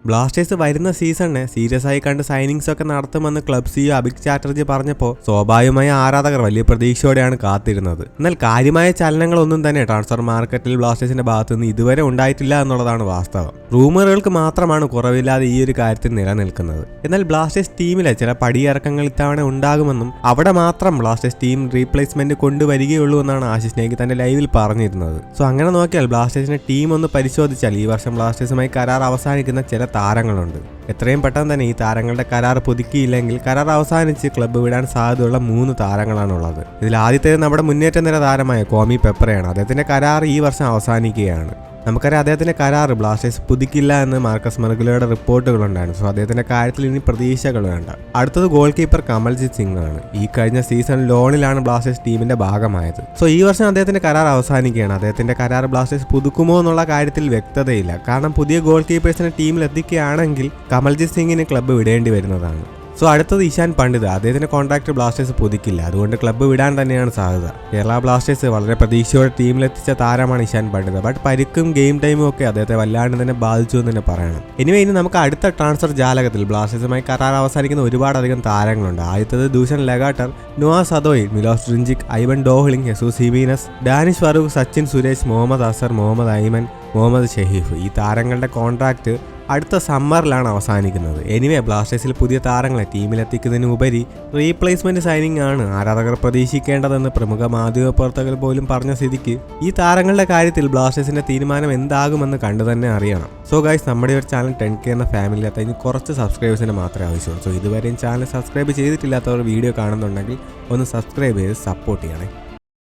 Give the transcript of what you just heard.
Blasters വരുന്ന സീസണിനെ serious ആയി കണ്ട് സൈനിങ്സ് ഒക്കെ നടത്തുമെന്ന് ക്ലബ് സിഇഒ അഭിക് ചാറ്റർജി പറഞ്ഞപ്പോൾ സ്വാഭാവികമായ ആരാധകർ വലിയ പ്രതീക്ഷയോടെയാണ് കാത്തിരുന്നത്. എന്നാൽ കാര്യമായ ചലനങ്ങളൊന്നും തന്നെ ട്രാൻസ്ഫർ മാർക്കറ്റിൽ ബ്ലാസ്റ്റേഴ്സിന്റെ ഭാഗത്തുനിന്ന് ഇതുവരെ ഉണ്ടായിട്ടില്ല എന്നുള്ളതാണ് വാസ്തവം. റൂമറുകൾക്ക് മാത്രമാണ് കുറവില്ലാതെ ഈ ഒരു കാര്യത്തിൽ നിലനിൽക്കുന്നത്. എന്നാൽ ബ്ലാസ്റ്റേഴ്സ് ടീമിലെ ചില പടിയിറക്കങ്ങൾ ഇത്തവണ ഉണ്ടാകുമെന്നും അവിടെ മാത്രം ബ്ലാസ്റ്റേഴ്സ് ടീം റീപ്ലേസ്മെന്റ് കൊണ്ടുവരികയുള്ളൂ എന്നാണ് ആശിഷ് നേഗി തന്റെ ലൈവിൽ പറഞ്ഞിരുന്നത്. സോ അങ്ങനെ നോക്കിയാൽ ബ്ലാസ്റ്റേഴ്സിന്റെ ടീം ഒന്ന് പരിശോധിച്ചാൽ ഈ വർഷം ബ്ലാസ്റ്റേഴ്സുമായി കരാർ അവസാനിക്കുന്ന ചില താരങ്ങളുണ്ട്. എത്രയും പെട്ടെന്ന് തന്നെ ഈ താരങ്ങളുടെ കരാർ പുതുക്കിയില്ലെങ്കിൽ കരാർ അവസാനിച്ച് ക്ലബ്ബ് വിടാൻ സാധ്യതയുള്ള 3 താരങ്ങളാണുള്ളത്. ഇതിൽ ആദ്യത്തേത് നമ്മുടെ മുന്നേറ്റ നിര താരമായ കോമി പെപ്പറയാണ്. അദ്ദേഹത്തിന്റെ കരാർ ഈ വർഷം അവസാനിക്കുകയാണ്. നമുക്കറിയാം അദ്ദേഹത്തിന്റെ കരാർ ബ്ലാസ്റ്റേഴ്സ് പുതുക്കില്ല എന്ന് മാർക്കസ് മെർഗുലയുടെ റിപ്പോർട്ടുകളുണ്ടായിരുന്നു. സോ അദ്ദേഹത്തിന്റെ കാര്യത്തിൽ ഇനി പ്രതീക്ഷകൾ വേണ്ട. അടുത്തത് ഗോൾ കീപ്പർ കമൽജിത് സിംഗ് ആണ്. ഈ കഴിഞ്ഞ സീസൺ ലോണിലാണ് ബ്ലാസ്റ്റേഴ്സ് ടീമിന്റെ ഭാഗമായത്. സോ ഈ വർഷം അദ്ദേഹത്തിന്റെ കരാർ അവസാനിക്കുകയാണ്. അദ്ദേഹത്തിന്റെ കരാർ ബ്ലാസ്റ്റേഴ്സ് പുതുക്കുമോ എന്നുള്ള കാര്യത്തിൽ വ്യക്തതയില്ല. കാരണം പുതിയ ഗോൾ കീപ്പേഴ്സിനെ ടീമിൽ എത്തിക്കുകയാണെങ്കിൽ കമൽജിത് സിംഗിന് ക്ലബ്ബ് വിടേണ്ടി വരുന്നതാണ്. സോ അടുത്തത് ഇഷാൻ പണ്ഡിത്. അദ്ദേഹത്തിന്റെ കോൺട്രാക്ട് ബ്ലാസ്റ്റേഴ്സ് പുതുക്കില്ല. അതുകൊണ്ട് ക്ലബ്ബ് വിടാൻ തന്നെയാണ് സാധ്യത. കേരള ബ്ലാസ്റ്റേഴ്സ് വളരെ പ്രതീക്ഷയോടെ ടീമിലെത്തിച്ച താരമാണ് ഇഷാൻ പണ്ഡിത്. ബട്ട് പരിക്കും ഗെയിം ടൈമും ഒക്കെ അദ്ദേഹത്തെ വല്ലാണ്ട് തന്നെ ബാധിച്ചു എന്ന് തന്നെ പറയണം. ഇനി നമുക്ക് അടുത്ത ട്രാൻസ്ഫർ ജാലകത്തിൽ ബ്ലാസ്റ്റേഴ്സുമായി കരാർ അവസാനിക്കുന്ന ഒരുപാടധികം താരങ്ങളുണ്ട്. ആദ്യത്തത് Dusan Lagator, Noah Sadaoui, Milos Drincic, Aiban Dohling, Jesus Jimenez, Danish Farooq, Sachin Suresh, Mohammed Azhar, Mohammed Aimen, Mohammed Sheheef. ഈ താരങ്ങളുടെ കോൺട്രാക്ട് അടുത്ത സമ്മറിലാണ് അവസാനിക്കുന്നത്. ബ്ലാസ്റ്റേഴ്സിൽ പുതിയ താരങ്ങളെ ടീമിലെത്തിക്കുന്നതിന് ഉപരി റീപ്ലേസ്മെന്റ് സൈനിങ് ആണ് ആരാധകർ പ്രതീക്ഷിക്കേണ്ടതെന്ന് പ്രമുഖ മാധ്യമപ്രവർത്തകർ പോലും പറഞ്ഞ സ്ഥിതിക്ക് ഈ താരങ്ങളുടെ കാര്യത്തിൽ ബ്ലാസ്റ്റേഴ്സിന്റെ തീരുമാനം എന്താകുമെന്ന് കണ്ടു തന്നെ അറിയണം. സോ ഗൈസ്, നമ്മുടെ ഒരു ചാനൽ 10K എന്ന ഫാമിലിയിലെത്താൻ ഇനി കുറച്ച് സബ്സ്ക്രൈബേഴ്സിന് മാത്രമേ ആവശ്യമുള്ളൂ. സോ ഇതുവരെയും ചാനൽ സബ്സ്ക്രൈബ് ചെയ്തിട്ടില്ലാത്തവർ വീഡിയോ കാണുന്നുണ്ടെങ്കിൽ ഒന്ന് സബ്സ്ക്രൈബ് ചെയ്ത് സപ്പോർട്ട് ചെയ്യണേ.